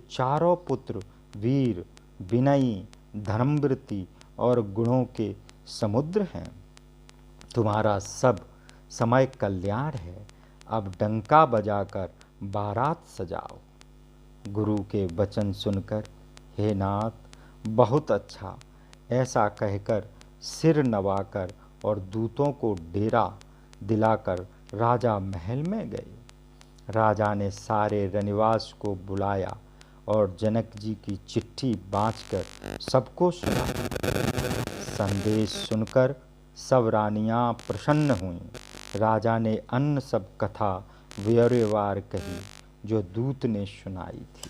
चारों पुत्र वीर, विनयी, धर्मवृत्ति और गुणों के समुद्र हैं। तुम्हारा सब समय कल्याण है। अब डंका बजाकर बारात सजाओ। गुरु के वचन सुनकर, हे नाथ बहुत अच्छा, ऐसा कहकर सिर नवाकर और दूतों को डेरा दिलाकर राजा महल में गए। राजा ने सारे रनिवास को बुलाया और जनक जी की चिट्ठी बाँचकर सबको सुनाई। संदेश सुनकर सब रानियां प्रसन्न हुईं। राजा ने अन्य सब कथा ब्यौरेवार कही जो दूत ने सुनाई थी।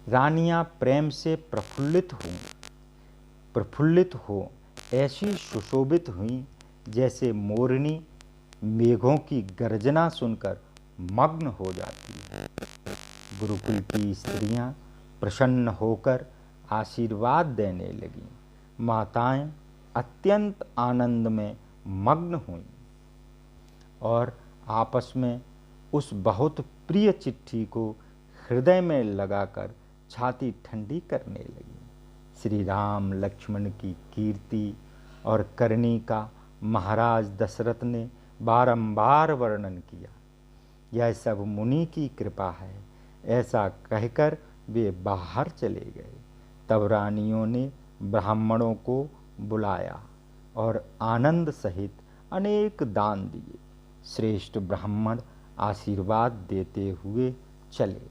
रानियां प्रेम से प्रफुल्लित हो ऐसी सुशोभित हुईं जैसे मोरनी मेघों की गर्जना सुनकर मग्न हो जाती है। गुरुकुल की स्त्रियां प्रसन्न होकर आशीर्वाद देने लगीं। माताएं अत्यंत आनंद में मग्न हुईं और आपस में उस बहुत प्रिय चिट्ठी को हृदय में लगाकर छाती ठंडी करने लगीं। श्री राम लक्ष्मण की कीर्ति और करनी का महाराज दशरथ ने बारंबार वर्णन किया। यह सब मुनि की कृपा है, ऐसा कहकर वे बाहर चले गए। तब रानियों ने ब्राह्मणों को बुलाया और आनंद सहित अनेक दान दिए। श्रेष्ठ ब्राह्मण आशीर्वाद देते हुए चले।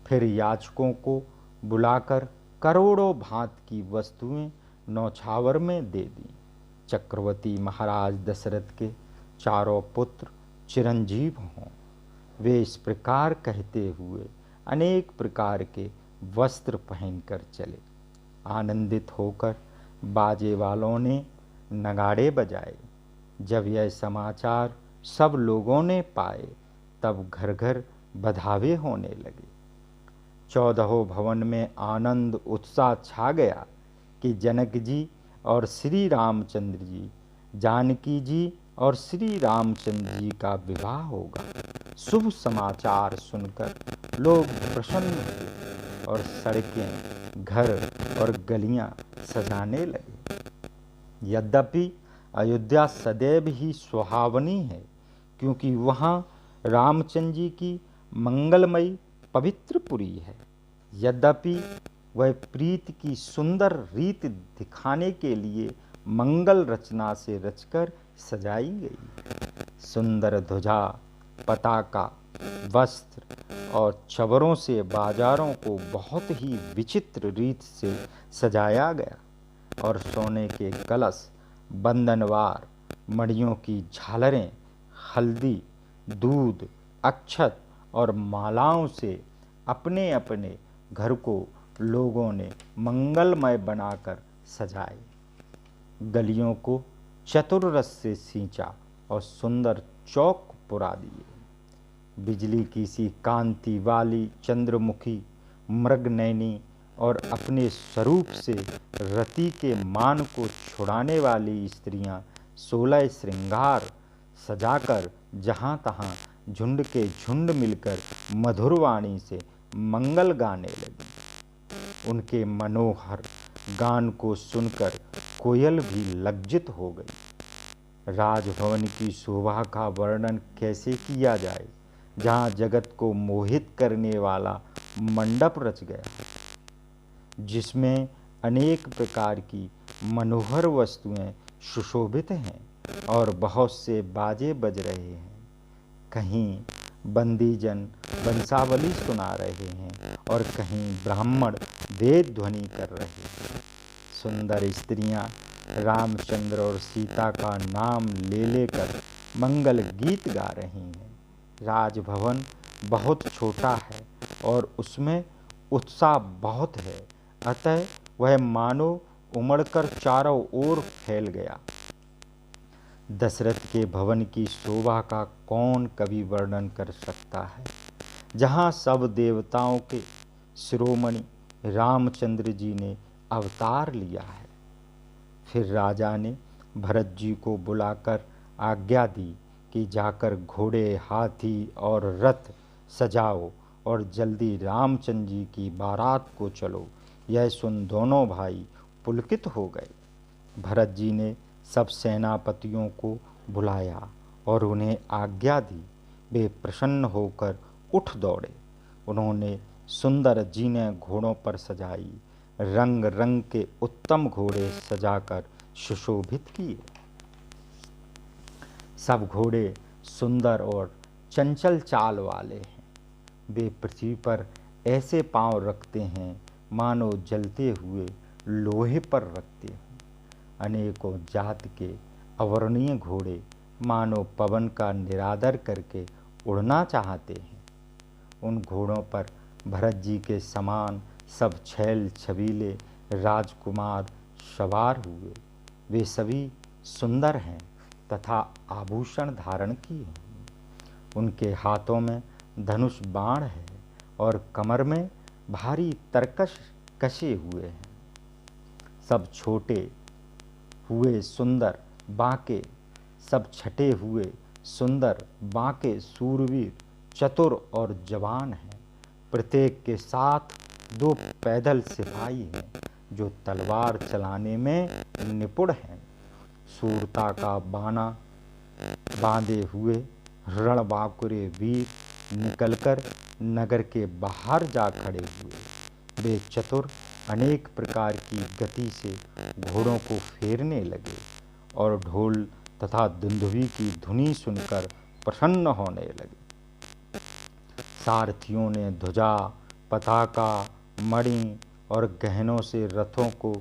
फिर याचकों को बुलाकर करोड़ों भांत की वस्तुएं नौछावर में दे दी। चक्रवर्ती महाराज दशरथ के चारों पुत्र चिरंजीव हों, वे इस प्रकार कहते हुए अनेक प्रकार के वस्त्र पहनकर चले। आनंदित होकर बाजे वालों ने नगाड़े बजाए। जब यह समाचार सब लोगों ने पाए तब घर घर बधावे होने लगे। 14 भवन में आनंद उत्साह छा गया कि जनक जी और श्री रामचंद्र जी, जानकी जी और श्री रामचंद्र जी का विवाह होगा। शुभ समाचार सुनकर लोग प्रसन्न हुए और सड़कें, घर और गलियां सजाने लगे। यद्यपि अयोध्या सदैव ही सुहावनी है, क्योंकि वहाँ रामचंद्र जी की मंगलमयी पवित्र पुरी है। यद्यपि वह प्रीति की सुंदर रीत दिखाने के लिए मंगल रचना से रचकर सजाई गई। सुंदर ध्वजा, पताका, वस्त्र और चवरों से बाजारों को बहुत ही विचित्र रीत से सजाया गया और सोने के कलश, बंधनवार, मणियों की झालरें, हल्दी, दूध, अक्षत और मालाओं से अपने अपने घर को लोगों ने मंगलमय बनाकर सजाए। गलियों को चतुर रस से सींचा और सुंदर चौक पुरा दिए। बिजली की सी कांति वाली चंद्रमुखी, मृगनयनी और अपने स्वरूप से रति के मान को छुड़ाने वाली स्त्रियां 16 श्रृंगार सजाकर जहां तहां झुंड के झुंड मिलकर मधुर वाणी से मंगल गाने लगी। उनके मनोहर गान को सुनकर कोयल भी लज्जित हो गई। राजभवन की शोभा का वर्णन कैसे किया जाए, जहाँ जगत को मोहित करने वाला मंडप रच गया, जिसमें अनेक प्रकार की मनोहर वस्तुएं सुशोभित हैं और बहुत से बाजे बज रहे हैं। कहीं बंदीजन बंसावली सुना रहे हैं और कहीं ब्राह्मण वेद ध्वनि कर रहे हैं। सुंदर स्त्रियां रामचंद्र और सीता का नाम ले लेकर मंगल गीत गा रही हैं। राजभवन बहुत छोटा है और उसमें उत्साह बहुत है, अतः वह मानो उमड़कर चारों ओर फैल गया। दशरथ के भवन की शोभा का कौन कवि वर्णन कर सकता है, जहाँ सब देवताओं के शिरोमणि रामचंद्र जी ने अवतार लिया है। फिर राजा ने भरत जी को बुलाकर आज्ञा दी कि जाकर घोड़े, हाथी और रथ सजाओ और जल्दी रामचंद्र जी की बारात को चलो। यह सुन दोनों भाई पुलकित हो गए। भरत जी ने सब सेनापतियों को बुलाया और उन्हें आज्ञा दी। वे प्रसन्न होकर उठ दौड़े। उन्होंने सुंदर जीनें घोड़ों पर सजाई, रंग रंग के उत्तम घोड़े सजाकर सुशोभित किए। सब घोड़े सुंदर और चंचल चाल वाले हैं। वे पृथ्वी पर ऐसे पांव रखते हैं मानो जलते हुए लोहे पर रखते हों। अनेकों जात के अवर्णीय घोड़े मानो पवन का निरादर करके उड़ना चाहते हैं। उन घोड़ों पर भरत जी के समान सब छैल छबीले राजकुमार सवार हुए। वे सभी सुंदर हैं तथा आभूषण धारण किए हैं। उनके हाथों में धनुष बाण है और कमर में भारी तरकश कसे हुए हैं। सब छोटे हुए सुंदर बांके, सब छटे हुए सुंदर बांके सूरवीर, चतुर और जवान हैं। प्रत्येक के साथ 2 पैदल सिपाही हैं जो तलवार चलाने में निपुण हैं। सूरता का बाना बांधे हुए रणबांकुरे वीर निकलकर नगर के बाहर जा खड़े हुए। वे चतुर अनेक प्रकार की गति से घोड़ों को फेरने लगे और ढोल तथा दुंदुभी की धुनी सुनकर प्रसन्न होने लगे। सारथियों ने ध्वजा, पताका, मणि और गहनों से रथों को